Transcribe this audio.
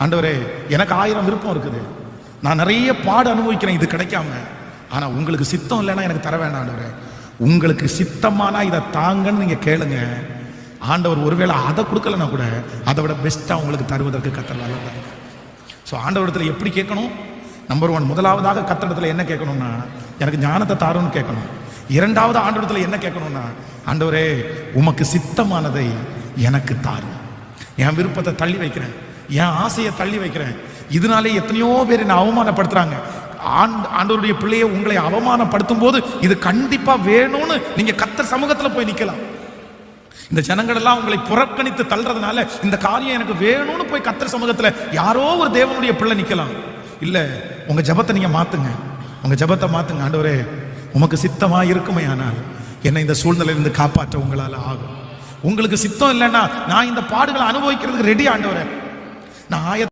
ஆண்டவரே எனக்கு 1000 விருப்பம் இருக்குது, நான் நிறைய பாடு அனுபவிக்கிறேன் இது கிடைக்காம, ஆனா உங்களுக்கு சித்தம் இல்லைன்னா எனக்கு தர வேண்டாம் ஆண்டவரே, உங்களுக்கு சித்தமானா இதை தாங்கன்னு நீங்க கேளுங்க. ஆண்டவர் ஒருவேளை அதை கொடுக்கலன்னா கூட அதை விட பெஸ்டா உங்களுக்கு தருவதற்கு கத்தர். ஸோ ஆண்டவரிடத்துல எப்படி கேட்கணும்? நம்பர் 1, முதலாவதாக கத்தரிடத்துல என்ன கேட்கணும்னா எனக்கு ஞானத்தை தாருன்னு கேட்கணும். இரண்டாவது ஆண்டவரிடத்துல என்ன கேட்கணும்னா ஆண்டவரே உமக்கு சித்தமானதை எனக்கு தாரும். என் விருப்பத்தை தள்ளி வைக்கிறேன், என் ஆசையை தள்ளி வைக்கிறேன். இதனாலே எத்தனையோ பேர் என்ன அவமானப்படுத்துறாங்க. ஆண்டவருடைய பிள்ளையை உங்களை அவமானப்படுத்தும் போது இது கண்டிப்பா வேணும்னு நீங்க கர்த்தர் சமூகத்துல போய் நிக்கலாம். இந்த ஜனங்கள் எல்லாம் உங்களை புறக்கணித்து தள்ளுறதுனால இந்த காரியம் எனக்கு வேணும்னு போய் கர்த்தர் சமூகத்துல யாரோ ஒரு தேவனுடைய பிள்ளை நிக்கலாம். இல்ல, உங்க ஜெபத்தை நீங்க மாத்துங்க, உங்க ஜெபத்தை மாத்துங்க. ஆண்டவரே உமக்கு சித்தமா இருக்குமே ஆனால் என்னை இந்த சூழ்நிலையிலிருந்து காப்பாற்ற உங்களால ஆகும். உங்களுக்கு சித்தம் இல்லைன்னா நான் இந்த பாடுகளை அனுபவிக்கிறதுக்கு ரெடி ஆண்டவரே. நான்